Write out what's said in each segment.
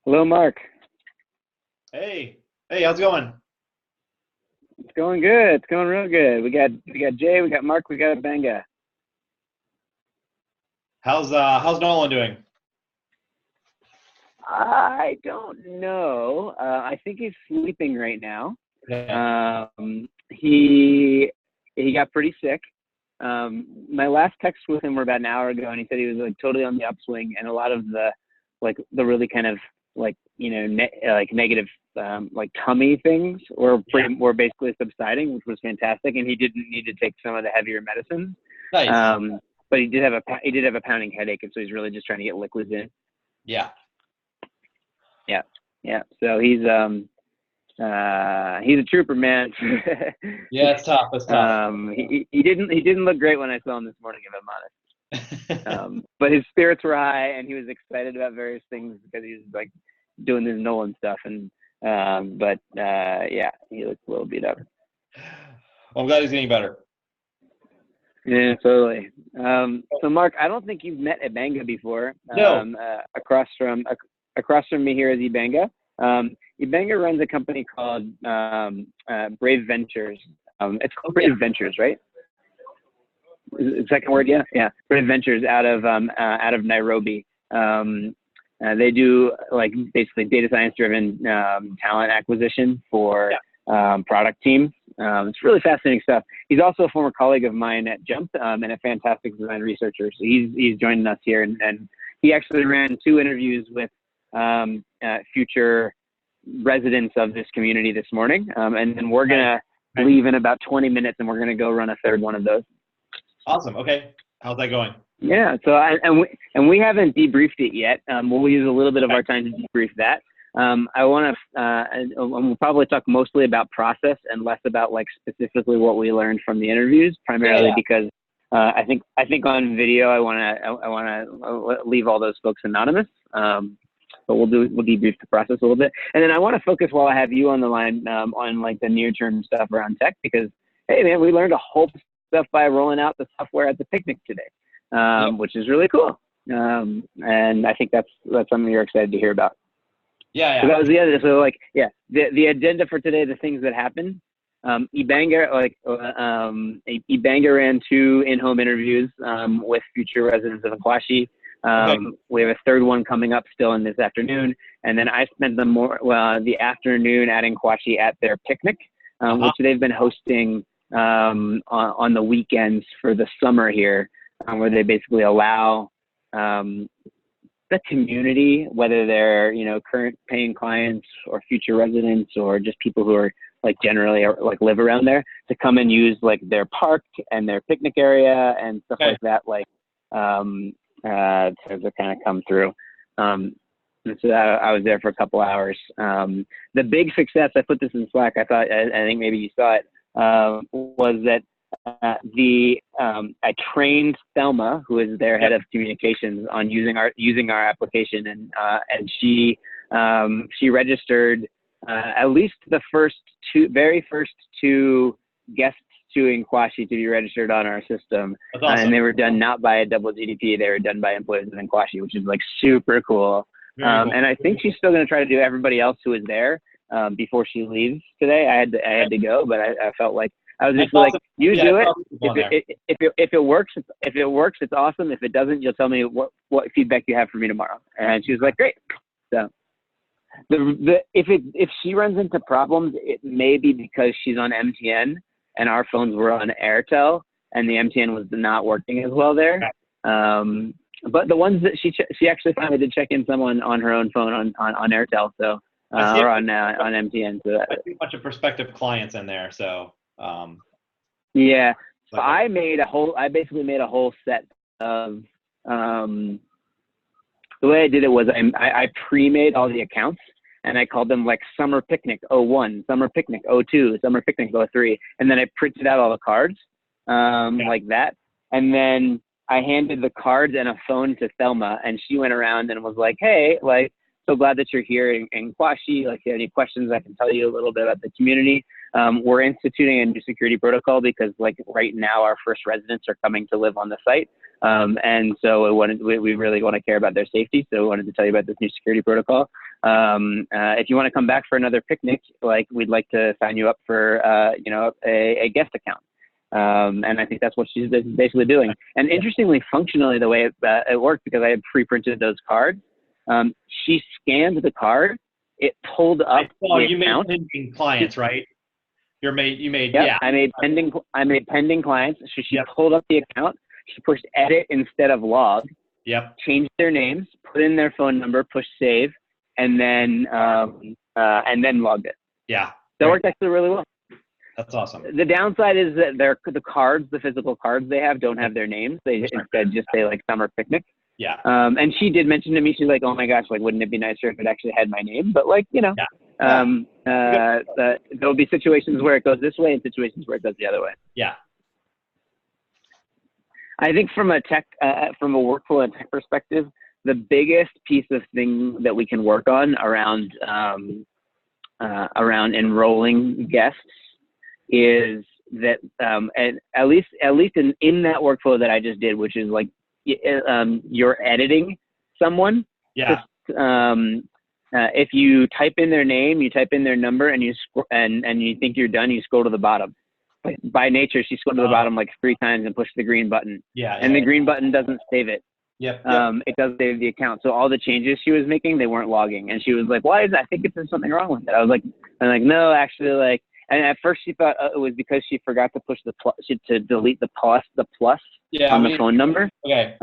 Hello, Mark. Hey, hey, how's it going? It's going good. It's going real good. We got Jay, we got Mark, we got Banga. How's Nolan doing? I don't know. I think he's sleeping right now. Yeah. He got pretty sick. My last text with him were about an hour ago, and he said he was like totally on the upswing, and a lot of the really kind of like like negative like tummy things Yeah. were basically subsiding, which was fantastic, and he didn't need to take some of the heavier medicines. Nice. But he did have a pounding headache, and so he's really just trying to get liquids in. Yeah. Yeah, yeah. So he's a trooper, man. Yeah, it's tough. It's tough. He didn't look great when I saw him this morning, if I'm honest. But his spirits were high, and he was excited about various things because he was like doing this Nolan stuff, and yeah, he looks a little beat up. Well, I'm glad he's getting better. Yeah, totally. So Mark, I don't think you've met Banga before. No. Across from me here is Banga. Banga runs a company called Brave Ventures. It's called Yeah. Brave Ventures, right? Is the second word, yeah, yeah. Brave Ventures out of Nairobi. They do like basically data science driven talent acquisition for product teams. It's really fascinating stuff. He's also a former colleague of mine at Jump and a fantastic design researcher. So he's joining us here, and he actually ran 2 interviews with future residents of this community this morning. And then we're gonna leave in about 20 minutes, and we're gonna go run a third one of those. Awesome. Okay. How's that going? Yeah. So we haven't debriefed it yet. We'll use a little bit of our time to debrief that. We'll probably talk mostly about process and less about like specifically what we learned from the interviews, primarily because I think on video I want to leave all those folks anonymous. But we'll debrief the process a little bit, and then I want to focus while I have you on the line on like the near term stuff around tech, because hey man, we learned a whole stuff by rolling out the software at the picnic today, which is really cool. And I think that's something you're excited to hear about. Yeah. So that was the other. So like, yeah, the agenda for today, the things that happened. Ibanga ran 2 in-home interviews with future residents of Nkwashi. We have a third one coming up still in this afternoon, and then I spent the afternoon at Nkwashi at their picnic, which they've been hosting on the weekends for the summer here, where they basically allow the community, whether they're current paying clients or future residents or just people who are like generally like live around there, to come and use like their park and their picnic area and stuff like that, like to kind of come through. And so I was there for a couple hours. The big success, I put this in Slack, I think maybe you saw it, was that I trained Thelma, who is their head of communications, on using our application, and she registered at least the very first two guests to Nkwashi to be registered on our system. That's awesome. And they were done not by a DoubleGDP, they were done by employees of Nkwashi, which is like super cool. Very cool. And I think she's still going to try to do everybody else who was there before she leaves today. I had to go, but I felt like I was just like, you do it. If it works, it's awesome. If it doesn't, you'll tell me what feedback you have for me tomorrow. And she was like, great. So if she runs into problems, it may be because she's on MTN and our phones were on Airtel, and the MTN was not working as well there. But the ones that she actually finally did check in someone on her own phone on Airtel, so or on MTN. So I see a bunch of prospective clients in there, so. Yeah, so I basically made a whole set of, the way I did it was I pre-made all the accounts, and I called them like Summer Picnic 01, Summer Picnic 02, Summer Picnic 03, and then I printed out all the cards like that, and then I handed the cards and a phone to Thelma, and she went around and was like, hey, like, so glad that you're here in Nkwashi. Like, if you have any questions, I can tell you a little bit about the community. We're instituting a new security protocol because, like, right now our first residents are coming to live on the site. And so we really want to care about their safety. So we wanted to tell you about this new security protocol. If you want to come back for another picnic, like we'd like to sign you up for, a guest account. And I think that's what she's basically doing. And interestingly, functionally, the way it worked, because I had pre-printed those cards, she scanned the card, it pulled up you account. made pending clients, right? You made, Yep, yeah. I made pending clients. So she pulled up the account. She pushed edit instead of log. Yep. Changed their names, put in their phone number, pushed save, and then logged it. Yeah. That worked actually really well. That's awesome. The downside is that the physical cards they have don't have their names. They instead just say like summer picnic. Yeah. And she did mention to me, she's like, oh my gosh, like, wouldn't it be nicer if it actually had my name? But like, there'll be situations where it goes this way and situations where it goes the other way. Yeah. I think from a workflow and tech perspective, the biggest piece of thing that we can work on around enrolling guests is that, and at least in that workflow that I just did, which is like, you're editing someone. Yeah. If you type in their name, you type in their number, and and you think you're done, you scroll to the bottom. But by nature, she scrolled to the bottom like 3 times and pushed the green button. Yeah. And the green button doesn't save it. Yep. It does save the account. So all the changes she was making, they weren't logging. And she was like, "Why is that? I think there's something wrong with it." I was like, "No, actually, like." And at first she thought it was because she forgot to push to delete the plus on the phone number. Okay.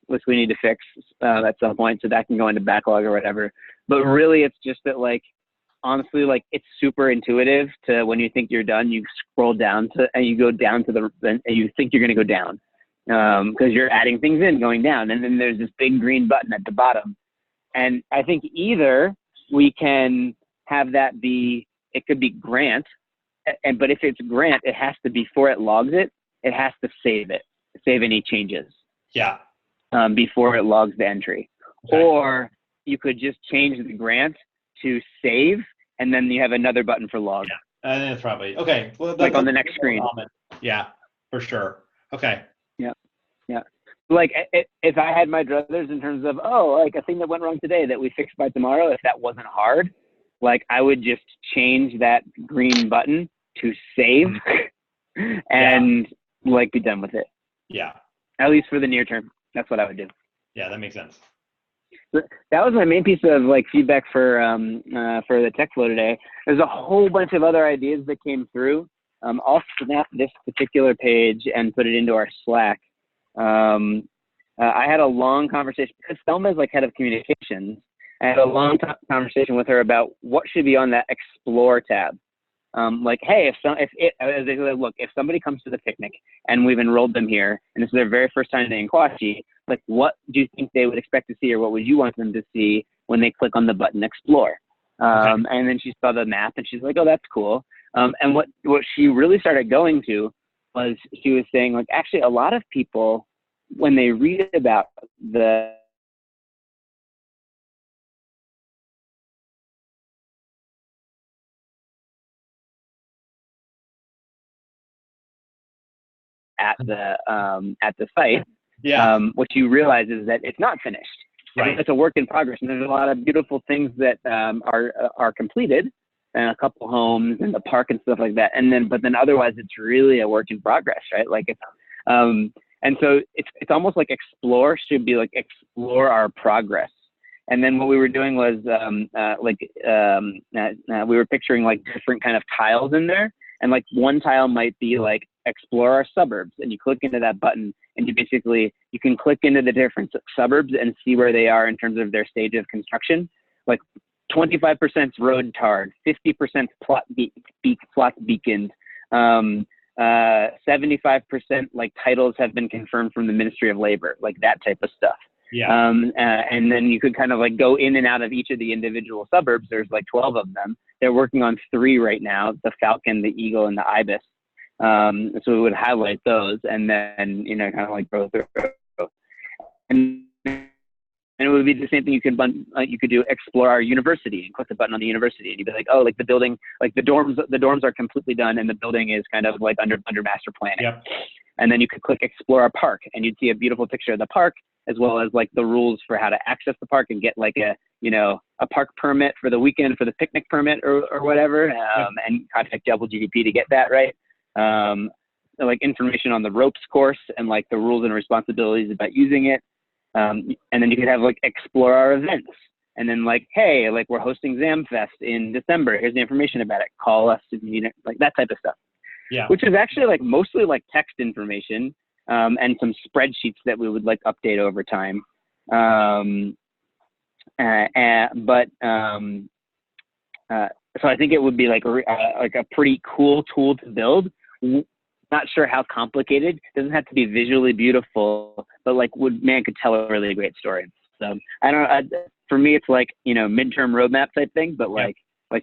Which we need to fix at some point, so that can go into backlog or whatever. But really, it's just that, like, honestly, like, it's super intuitive to when you think you're done, you scroll down and you go down and you think you're going to go down because you're adding things in, going down, and then there's this big green button at the bottom. And I think either we can have that be, it could be grant, but if it's grant, it has to, before it logs it, it has to save any changes. Yeah. Before it logs the entry. Okay. Or you could just change the grant to save, and then you have another button for log. Yeah, and it's probably, okay. Well, like on the next screen. Yeah, for sure. Okay. Yeah. Like if I had my druthers in terms of, like a thing that went wrong today that we fixed by tomorrow, if that wasn't hard, like I would just change that green button to save and like be done with it. Yeah. At least for the near term. That's what I would do. Yeah, that makes sense. That was my main piece of like feedback for the tech flow today. There's a whole bunch of other ideas that came through. I'll snap this particular page and put it into our Slack. I had a long conversation because Thelma's like head of communications. I had a long conversation with her about what should be on that Explore tab. Like, hey, if somebody comes to the picnic and we've enrolled them here and this is their very first time in Kwashi, like, what do you think they would expect to see, or what would you want them to see when they click on the button Explore? And then she saw the map and she's like, oh, that's cool. And what she really started going to was, she was saying, like, actually a lot of people, when they read about the at the site, what you realize is that it's not finished. Right. It's a work in progress, and there's a lot of beautiful things that are completed, and a couple homes and the park and stuff like that. But then otherwise, it's really a work in progress, right? Like and so it's almost like Explore should be like explore our progress. And then what we were doing was we were picturing like different kind of tiles in there, and like one tile might be like explore our suburbs, and you click into that button and you can click into the different suburbs and see where they are in terms of their stage of construction. Like 25% road tarred, 50% plot beaconed, 75% like titles have been confirmed from the Ministry of Labor, like that type of stuff. Yeah. And then you could kind of like go in and out of each of the individual suburbs. There's like 12 of them. They're working on 3 right now: the Falcon, the Eagle, and the Ibis. So we would highlight those, and then, kind of like go through. And it would be the same thing. You could do explore our university and click the button on the university, and you'd be like, oh, like the building, like the dorms are completely done, and the building is kind of like under master planning. Yep. And then you could click explore our park, and you'd see a beautiful picture of the park, as well as like the rules for how to access the park and get like a park permit for the weekend for the picnic permit or whatever, and contact DoubleGDP to get that, right? So like information on the ropes course and like the rules and responsibilities about using it. And then you could have like explore our events. And then like, hey, like we're hosting ZamFest in December. Here's the information about it. Call us if you need it, like that type of stuff. Yeah. Which is actually like mostly like text information, and some spreadsheets that we would like update over time. So I think it would be like a pretty cool tool to build. Not sure how complicated. Doesn't have to be visually beautiful, but like could tell a really great story. So for me, it's like, midterm roadmap type thing, but like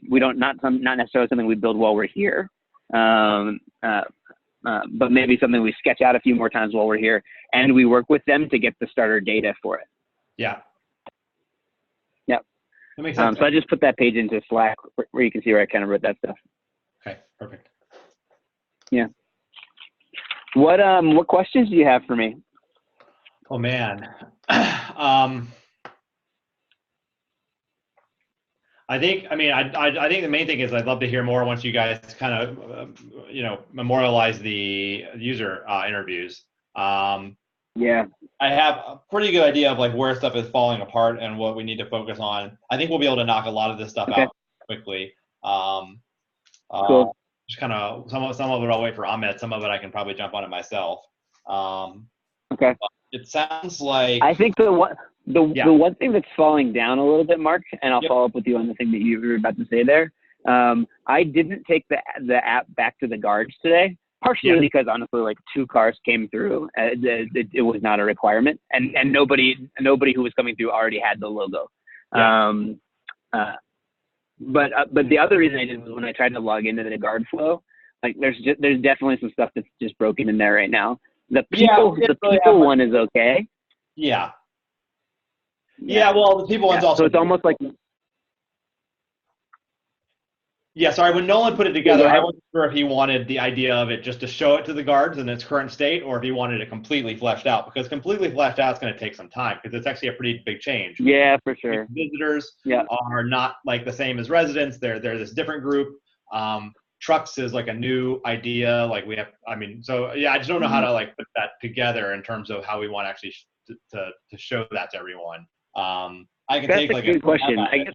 we don't, not necessarily something we build while we're here. But maybe something we sketch out a few more times while we're here, and we work with them to get the starter data for it. Yeah. Yep. That makes sense. So I just put that page into Slack where you can see where I kind of wrote that stuff. Okay, perfect. Yeah. What questions do you have for me? Oh man. I think the main thing is I'd love to hear more once you guys kind of, memorialize the user interviews. Yeah. I have a pretty good idea of like where stuff is falling apart and what we need to focus on. I think we'll be able to knock a lot of this stuff out quickly. Cool. Just kind of some of it I'll wait for Ahmed. Some of it I can probably jump on it myself. Okay. It sounds like I think the one thing that's falling down a little bit, Mark, and I'll follow up with you on the thing that you were about to say there. I didn't take the app back to the guards today, partially because honestly, like 2 cars came through. It was not a requirement, and nobody who was coming through already had the logo. But the other reason I did was when I tried to log into the guard flow, like there's definitely some stuff that's just broken in there right now. The people one is okay. Yeah. Well, the people one's also. So it's almost like. Yeah, sorry. When Nolan put it together, I wasn't sure if he wanted the idea of it just to show it to the guards in its current state, or if he wanted it completely fleshed out. Because completely fleshed out is going to take some time because it's actually a pretty big change. Yeah, for sure. Visitors are not like the same as residents. They're this different group. Trucks is like a new idea. Like we have. I just don't know how to like put that together in terms of how we want actually to show that to everyone. I can That's take like a good question. I guess.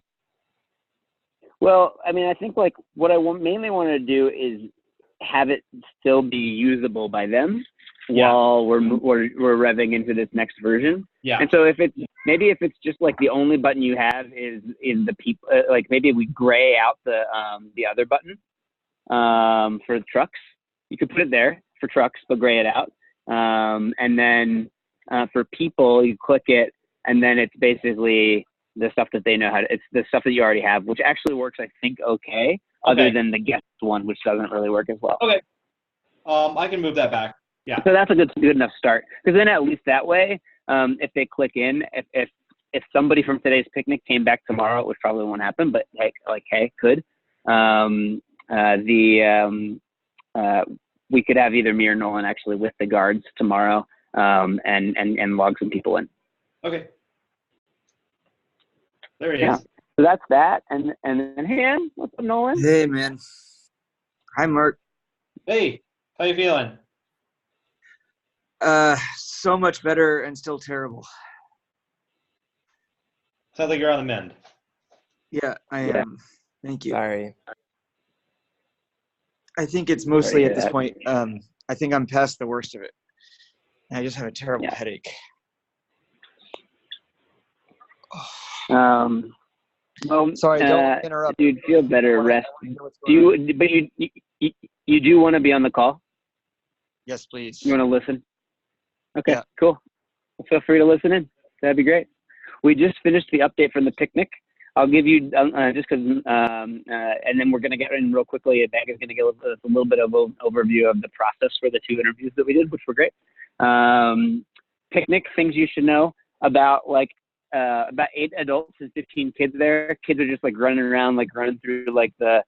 Well, I mean, I think like what I mainly want to do is have it still be usable by them while we're revving into this next version. Yeah. And so if it's just like the only button you have is in the people, like maybe we gray out the other button for the trucks. You could put it there for trucks, but gray it out. And then for people, you click it, and then it's basically the stuff that they know how to, it's the stuff that you already have, which actually works, I think, okay, other than the guest one, which doesn't really work as well. Okay. I can move that back. Yeah. So that's a good enough start. Because then at least that way, if they click in, if somebody from today's picnic came back tomorrow, which probably won't happen, but hey, could, we could have either me or Nolan actually with the guards tomorrow, and log some people in. Okay. There he is. So that's that. And then, hey, man, what's up, Nolan? Hey, man. Hi, Mark. Hey, how you feeling? So much better and still terrible. Sounds like you're on the mend. Yeah, I am. Thank you. Sorry. I think it's mostly at this point, I think I'm past the worst of it. And I just have a terrible headache. Well, sorry, don't interrupt. Dude, feel better. Rest. But you do want to be on the call? Yes, please. You want to listen? Okay, cool. Well, feel free to listen in. That'd be great. We just finished the update from the picnic. I'll give you just because, and then we're going to get in real quickly. Banga's going to give us a little bit of an overview of the process for the 2 interviews that we did, which were great. Picnic, things you should know about, about 8 adults and 15 kids there. Kids are just like running around, like running through like the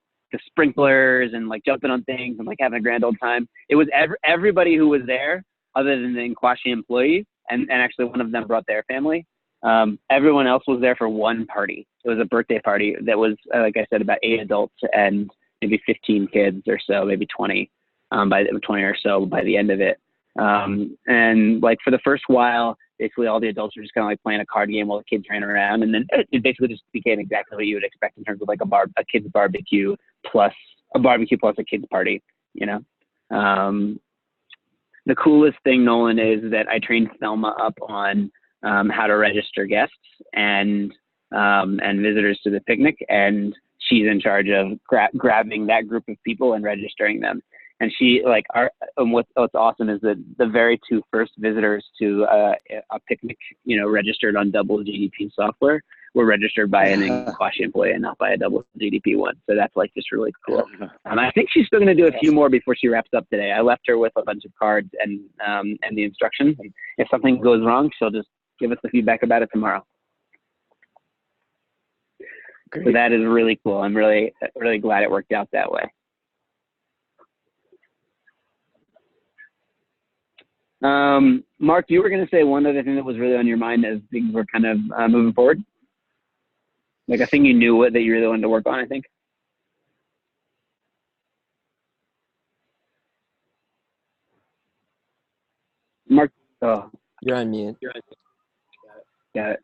sprinklers and like jumping on things and like having a grand old time. It was everybody who was there other than the Nkwashi employees, and actually one of them brought their family. Everyone else was there for one party. It was a birthday party that was, like I said, about 8 adults and maybe 15 kids or so, maybe 20, by 20 or so by the end of it. And like for the first while, basically all the adults were just kind of like playing a card game while the kids ran around. And then it basically just became exactly what you would expect in terms of like a kid's barbecue plus a kid's party, you know? The coolest thing, Nolan, is that I trained Thelma up on how to register guests and visitors to the picnic, and she's in charge of grabbing that group of people and registering them. And she what's awesome is that the very two first visitors to a picnic, you know, registered on DoubleGDP software were registered by an Inquashi employee and not by a DoubleGDP one. So that's like just really cool. I think she's still going to do a few more before she wraps up today. I left her with a bunch of cards and the instructions. And if something goes wrong, she'll just give us the feedback about it tomorrow. Great. So that is really cool. I'm really, really glad it worked out that way. Mark, you were going to say one other thing that was really on your mind as things were kind of moving forward. Like a thing you knew that you really wanted to work on, I think. Mark, oh. You're on mute. Got it.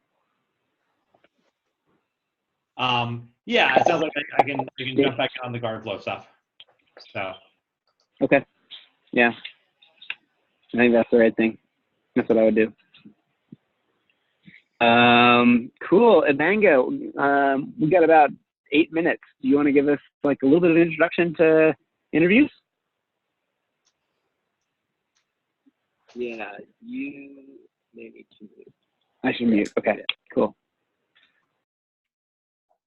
Yeah, it sounds like I can jump back on the guard flow stuff. So. Okay. Yeah. I think that's the right thing. That's what I would do. Cool. Banga, we got about 8 minutes. Do you want to give us like a little bit of an introduction to interviews? Yeah, you maybe to mute. I should mute. Okay, cool.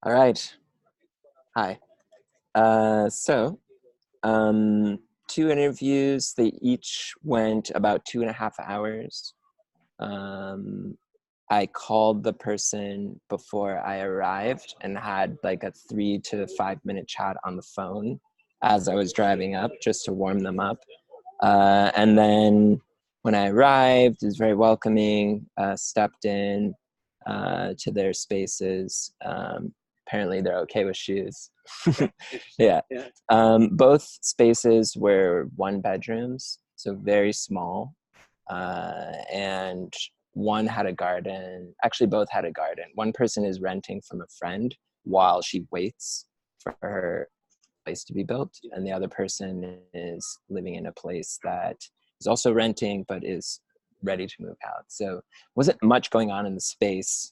All right. Hi. So, 2 interviews. They each went about 2.5 hours. I called the person before I arrived and had like a 3 to 5 minute chat on the phone as I was driving up just to warm them up. And then when I arrived, it was very welcoming, stepped in to their spaces. Apparently they're okay with shoes. Yeah. Both spaces were 1 bedrooms, so very small. And one had a garden. Actually, both had a garden. One person is renting from a friend while she waits for her place to be built. And the other person is living in a place that is also renting, but is ready to move out. So wasn't much going on in the space.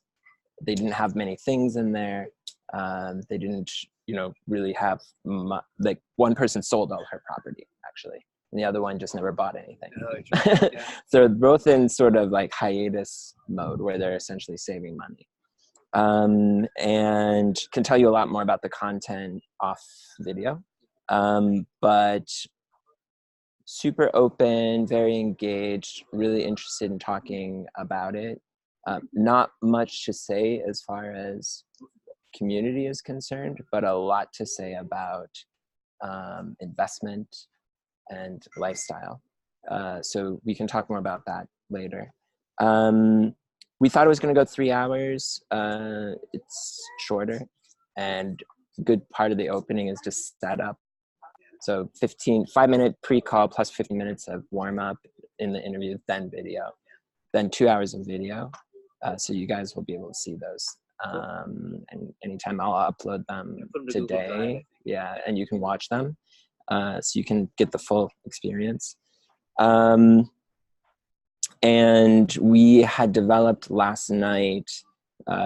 They didn't have many things in there. They didn't, really have like one person sold all her property actually, and the other one just never bought anything. Oh, yeah. So they're both in sort of like hiatus mode where they're essentially saving money. And can tell you a lot more about the content off video, but super open, very engaged, really interested in talking about it. Not much to say as far as community is concerned, but a lot to say about investment and lifestyle. So we can talk more about that later. We thought it was going to go 3 hours. It's shorter, and a good part of the opening is just set up. So 5-minute pre-call plus 15 minutes of warm up in the interview, then video, then 2 hours of video. So you guys will be able to see those. And anytime I'll upload them today. Yeah, and you can watch them. So you can get the full experience. And we had developed last night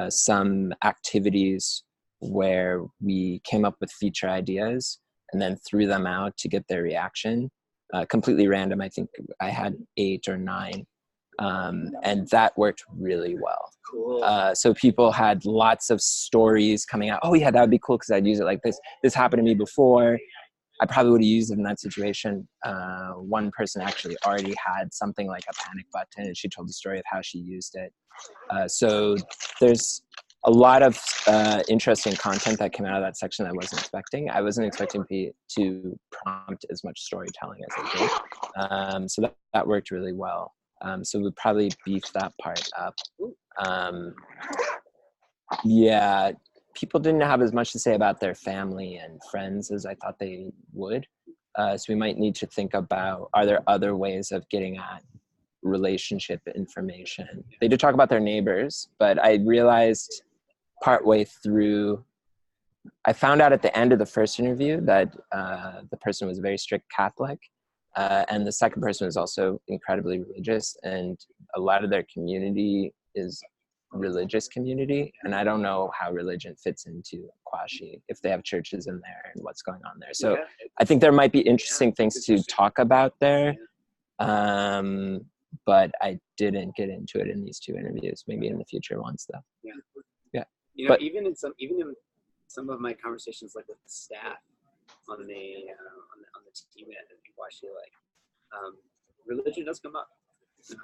some activities where we came up with feature ideas and then threw them out to get their reaction. Completely random. I think I had 8 or 9. And that worked really well. Cool. So people had lots of stories coming out. Oh yeah, that would be cool because I'd use it like this. This happened to me before. I probably would have used it in that situation. One person actually already had something like a panic button, and she told the story of how she used it. So there's a lot of interesting content that came out of that section that I wasn't expecting. I wasn't expecting to prompt as much storytelling as it did. So that worked really well. So we'll probably beef that part up. Yeah, people didn't have as much to say about their family and friends as I thought they would. So we might need to think about, are there other ways of getting at relationship information? They did talk about their neighbors, but I realized partway through, I found out at the end of the first interview that the person was a very strict Catholic, and the second person was also incredibly religious, and a lot of their community is religious community, and I don't know how religion fits into Kwashi, if they have churches in there and what's going on there. So I think there might be interesting things to talk about there, but I didn't get into it in these two interviews. Maybe in the future ones, though. Yeah. You know, even in some of my conversations, like with the staff on the team at Kwashi, like religion does come up, and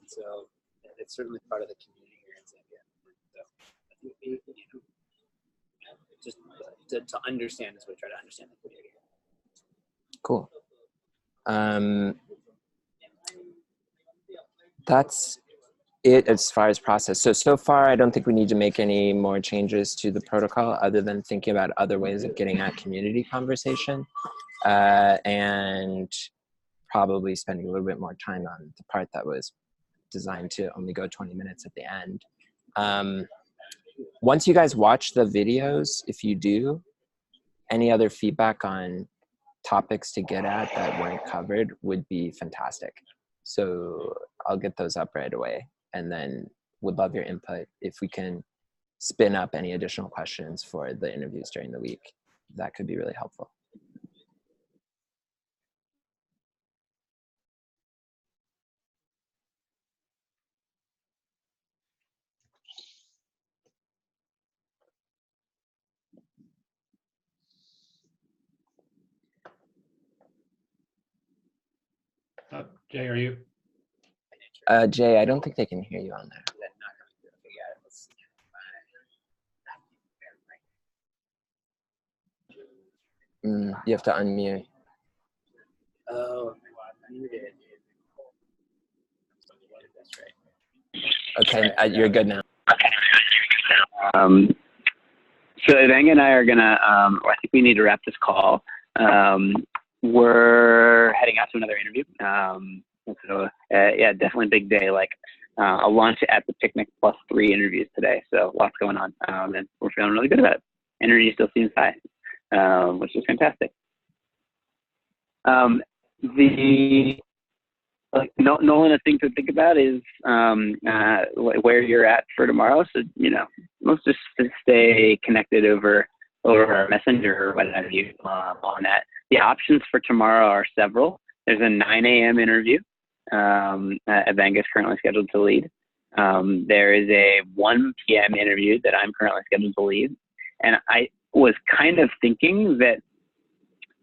so it's certainly part of the community here in Zambia. So I think just to understand is we try to understand the community. Cool. That's it as far as process. So far, I don't think we need to make any more changes to the protocol other than thinking about other ways of getting at community conversation, and probably spending a little bit more time on the part that was designed to only go 20 minutes at the end. Once you guys watch the videos, if you do, any other feedback on topics to get at that weren't covered would be fantastic. So I'll get those up right away, and then would love your input. If we can spin up any additional questions for the interviews during the week, that could be really helpful. Jay, are you? Jay, I don't think they can hear you on there. You have to unmute. Oh, muted. That's right. Okay, you're good now. So Banga and I are gonna, I think we need to wrap this call. We're heading out to another interview. So yeah, definitely a big day. Like a lunch at the picnic plus 3 interviews today. So lots going on, and we're feeling really good about it. Energy still seems high, which is fantastic. Nolan, a thing to think about is where you're at for tomorrow. So, let's just stay connected over our messenger or what have you on that. The options for tomorrow are several. There's a 9 a.m. interview. Banga is currently scheduled to lead. There is a 1 p.m. interview that I'm currently scheduled to lead. And I was kind of thinking that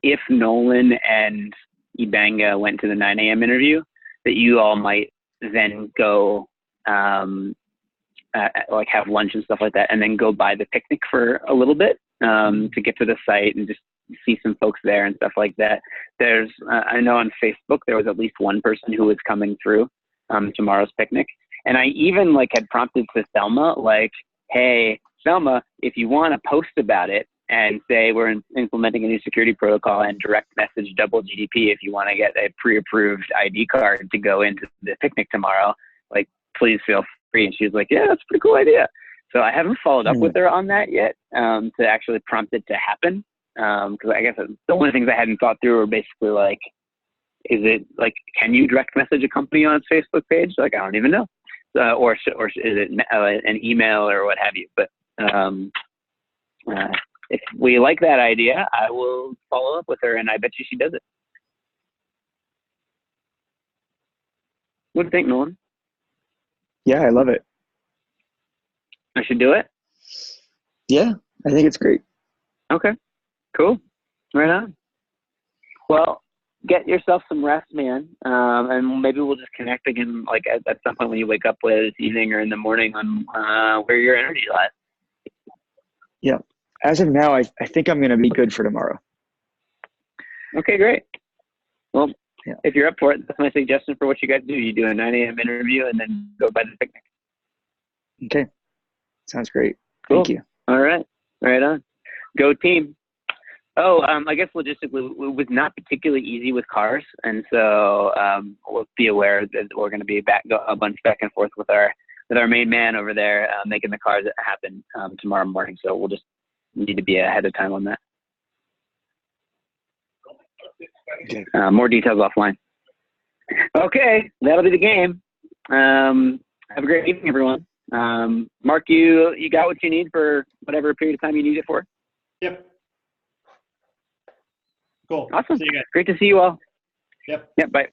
if Nolan and Banga went to the 9 a.m. interview, that you all might then go like have lunch and stuff like that, and then go by the picnic for a little bit to get to the site and just see some folks there and stuff like that. There's, I know on Facebook, there was at least one person who was coming through tomorrow's picnic. And I even had prompted to Selma, hey, Selma, if you want to post about it and say we're implementing a new security protocol and direct message DoubleGDP if you want to get a pre-approved ID card to go into the picnic tomorrow, please feel free. And she was like, yeah, that's a pretty cool idea. So I haven't followed up with her on that yet to actually prompt it to happen. Because I guess the only things I hadn't thought through were basically is it can you direct message a company on its Facebook page? I don't even know. Or is it an email or what have you? But if we like that idea, I will follow up with her, and I bet you she does it. What do you think, Nolan? Yeah, I love it. I should do it? Yeah, I think it's great. Okay, cool. Right on. Well, get yourself some rest, man. And maybe we'll just connect again, at some point when you wake up later this evening or in the morning on where your energy lies. Yeah. As of now, I think I'm going to be good for tomorrow. Okay, great. Well, if you're up for it, that's my suggestion for what you guys do. You do a 9 a.m. interview and then go by the picnic. Okay. Sounds great. Cool. Thank you. All right. Right on. Go team. Oh, I guess logistically it was not particularly easy with cars, and so we'll be aware that we're going to be a bunch back and forth with our main man over there making the cars happen tomorrow morning. So we'll just need to be ahead of time on that. Okay. More details offline. Okay, that'll be the game. Have a great evening, everyone. Mark, you got what you need for whatever period of time you need it for? Yep. Cool. Awesome. See you guys. Great to see you all. Yep. Yep, bye.